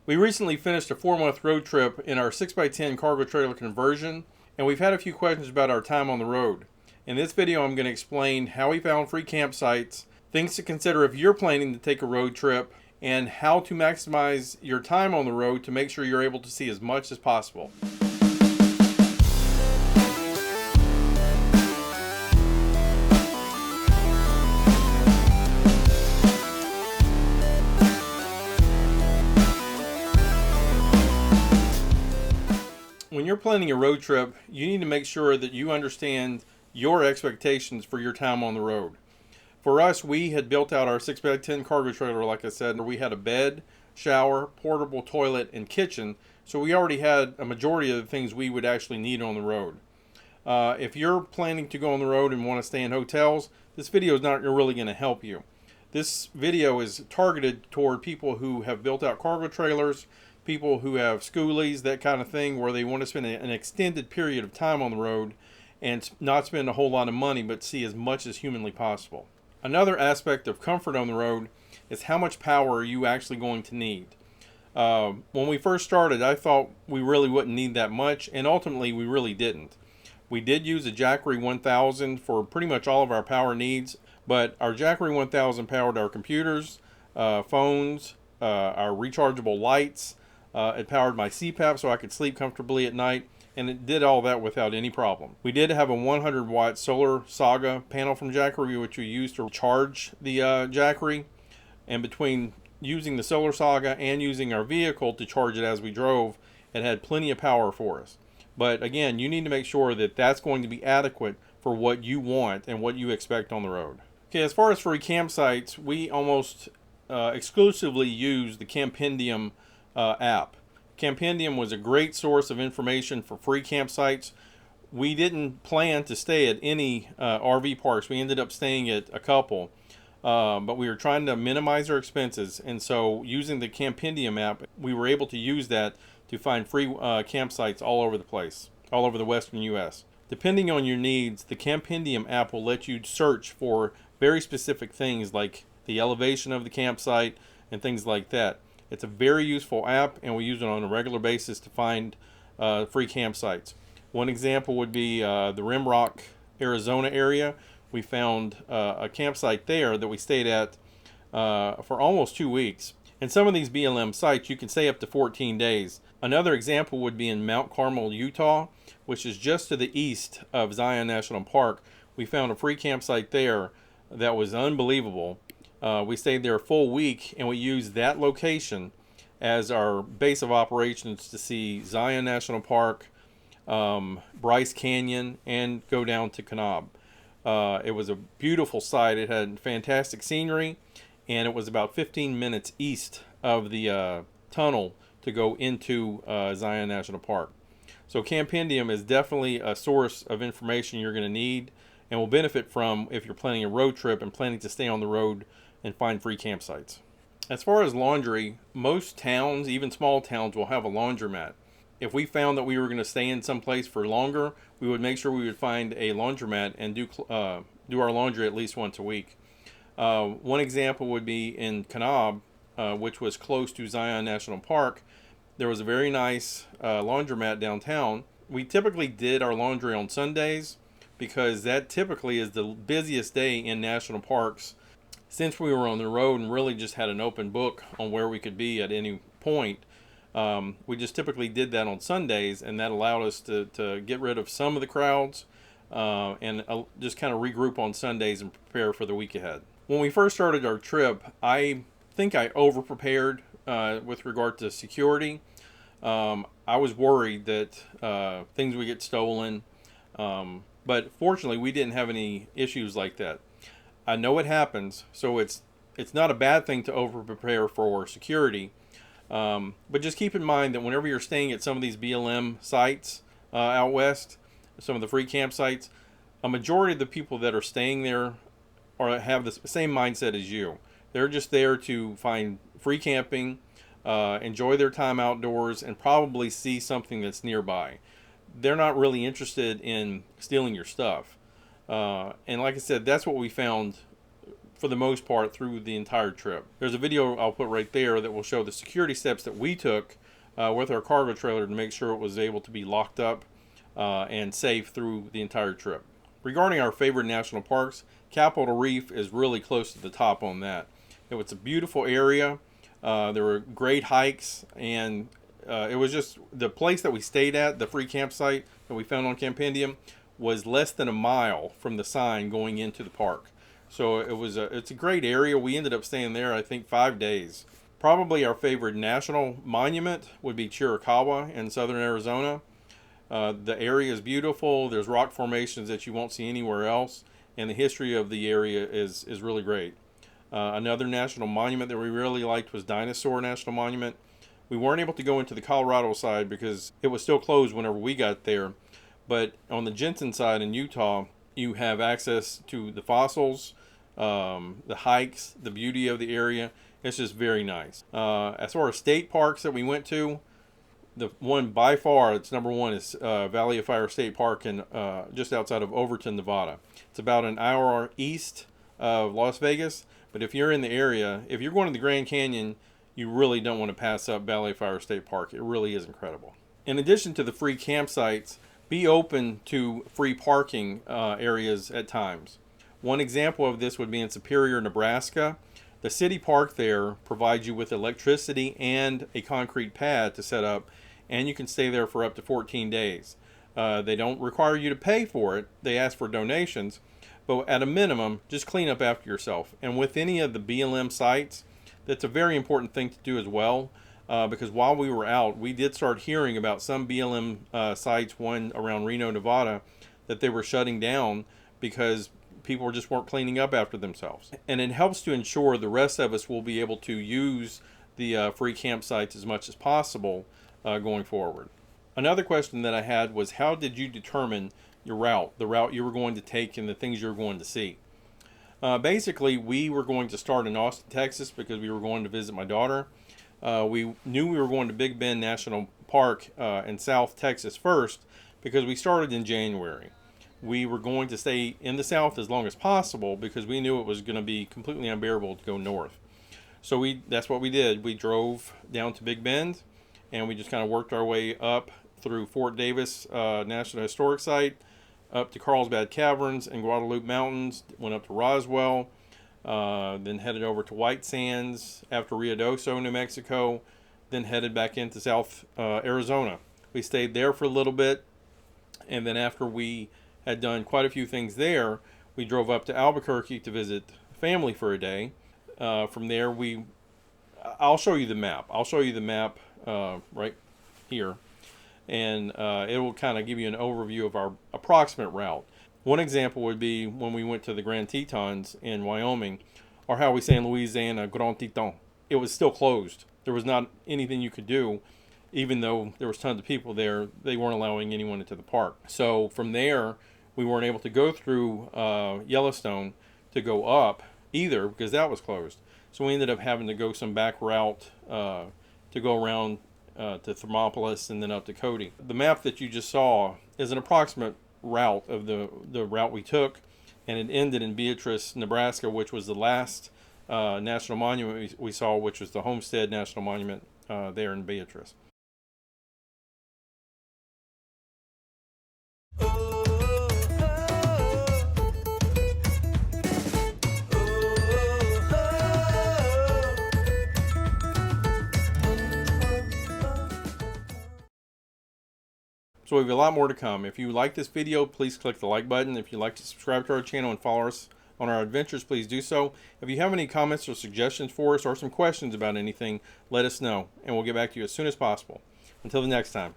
We recently finished a 4-month road trip in our 6x10 cargo trailer conversion, and we've had a few questions about our time on the road. In this video, I'm going to explain how we found free campsites, things to consider if you're planning to take a road trip, and how to maximize your time on the road to make sure you're able to see as much as possible. When you're planning a road trip, you need to make sure that you understand your expectations for your time on the road. For us, we had built out our 6x10 cargo trailer, like I said, where we had a bed, shower, portable toilet, and kitchen, so we already had a majority of the things we would actually need on the road. If you're planning to go on the road and want to stay in hotels, this video is not really going to help you. This video is targeted toward people who have built out cargo trailers, people who have schoolies, that kind of thing, where they want to spend an extended period of time on the road and not spend a whole lot of money, but see as much as humanly possible. Another aspect of comfort on the road is how much power are you actually going to need. When we first started, I thought we really wouldn't need that much, and ultimately we really didn't. We did use a Jackery 1000 for pretty much all of our power needs, but our Jackery 1000 powered our computers, phones, our rechargeable lights. It powered my CPAP so I could sleep comfortably at night, and it did all that without any problem. We did have a 100 watt Solar Saga panel from Jackery, which we used to charge the Jackery, and between using the Solar Saga and using our vehicle to charge it as we drove, it had plenty of power for us. But again, you need to make sure that that's going to be adequate for what you want and what you expect on the road. Okay, as far as free campsites, we almost exclusively use the Campendium app. Campendium was a great source of information for free campsites. We didn't plan to stay at any RV parks. We ended up staying at a couple, but we were trying to minimize our expenses, and so using the Campendium app, we were able to use that to find free campsites all over the place, all over the western US. Depending on your needs, the Campendium app will let you search for very specific things like the elevation of the campsite and things like that. It's a very useful app, and we use it on a regular basis to find free campsites. One example would be the Rimrock, Arizona area. We found a campsite there that we stayed at for almost 2 weeks. In some of these BLM sites, you can stay up to 14 days. Another example would be in Mount Carmel, Utah, which is just to the east of Zion National Park. We found a free campsite there that was unbelievable. We stayed there a full week, and we used that location as our base of operations to see Zion National Park, Bryce Canyon, and go down to Kanab. It was a beautiful site. It had fantastic scenery, and it was about 15 minutes east of the tunnel to go into Zion National Park. So Campendium is definitely a source of information you're going to need and will benefit from if you're planning a road trip and planning to stay on the road and find free campsites. As far as laundry, most towns, even small towns, will have a laundromat. If we found that we were going to stay in some place for longer, we would make sure we would find a laundromat and do our laundry at least once a week. One example would be in Kanab, which was close to Zion National Park. There was a very nice laundromat downtown. We typically did our laundry on Sundays because that typically is the busiest day in national parks. Since we were on the road and really just had an open book on where we could be at any point, we just typically did that on Sundays, and that allowed us to get rid of some of the crowds and just kind of regroup on Sundays and prepare for the week ahead. When we first started our trip, I think I over-prepared with regard to security. I was worried that things would get stolen, but fortunately we didn't have any issues like that. I know it happens, so it's not a bad thing to over-prepare for security, but just keep in mind that whenever you're staying at some of these BLM sites out west, some of the free campsites, a majority of the people that are staying there have the same mindset as you. They're just there to find free camping, enjoy their time outdoors, and probably see something that's nearby. They're not really interested in stealing your stuff. And like I said, that's what we found for the most part through the entire trip. There's a video I'll put right there that will show the security steps that we took with our cargo trailer to make sure it was able to be locked up and safe through the entire trip. Regarding our favorite national parks, Capitol Reef is really close to the top on that. It was a beautiful area. There were great hikes, and it was just the place that we stayed at, the free campsite that we found on Campendium, was less than a mile from the sign going into the park. So it's a great area. We ended up staying there, I think, 5 days. Probably our favorite national monument would be Chiricahua in southern Arizona. The area is beautiful. There's rock formations that you won't see anywhere else, and the history of the area is really great. Another national monument that we really liked was Dinosaur National Monument. We weren't able to go into the Colorado side because it was still closed whenever we got there, but on the Jensen side in Utah, you have access to the fossils, the hikes, the beauty of the area. It's just very nice. As far as state parks that we went to, the one by far it's number one is Valley of Fire State Park in just outside of Overton, Nevada. It's about an hour east of Las Vegas, but if you're in the area, if you're going to the Grand Canyon, you really don't want to pass up Valley of Fire State Park. It really is incredible. In addition to the free campsites, be open to free parking areas at times. One example of this would be in Superior, Nebraska. The city park there provides you with electricity and a concrete pad to set up, and you can stay there for up to 14 days. They don't require you to pay for it. They ask for donations, but at a minimum, just clean up after yourself. And with any of the BLM sites, that's a very important thing to do as well, because while we were out, we did start hearing about some BLM sites, one around Reno, Nevada, that they were shutting down because people just weren't cleaning up after themselves. And it helps to ensure the rest of us will be able to use the free campsites as much as possible going forward. Another question that I had was, how did you determine your route, the route you were going to take and the things you were going to see? Basically, we were going to start in Austin, Texas because we were going to visit my daughter. We knew we were going to Big Bend National Park in South Texas first because we started in January. We were going to stay in the South as long as possible because we knew it was going to be completely unbearable to go north. So that's what we did. We drove down to Big Bend, and we just kind of worked our way up through Fort Davis National Historic Site, up to Carlsbad Caverns and Guadalupe Mountains, went up to Roswell, then headed over to White Sands after Ruidoso, New Mexico, then headed back into South Arizona. We stayed there for a little bit, and then after we had done quite a few things there, we drove up to Albuquerque to visit family for a day. From there, I'll show you the map. I'll show you the map right here, and it will kind of give you an overview of our approximate route. One example would be when we went to the Grand Tetons in Wyoming, or how we say in Louisiana, Grand Teton. It was still closed. There was not anything you could do. Even though there was tons of people there, they weren't allowing anyone into the park. So from there, we weren't able to go through Yellowstone to go up either because that was closed. So we ended up having to go some back route to go around to Thermopolis and then up to Cody. The map that you just saw is an approximate route of the route we took, and it ended in Beatrice, Nebraska, which was the last national monument we saw, which was the Homestead National Monument there in Beatrice. So we have a lot more to come. If you like this video, please click the like button. If you'd like to subscribe to our channel and follow us on our adventures, please do so. If you have any comments or suggestions for us or some questions about anything, let us know, and we'll get back to you as soon as possible. Until the next time.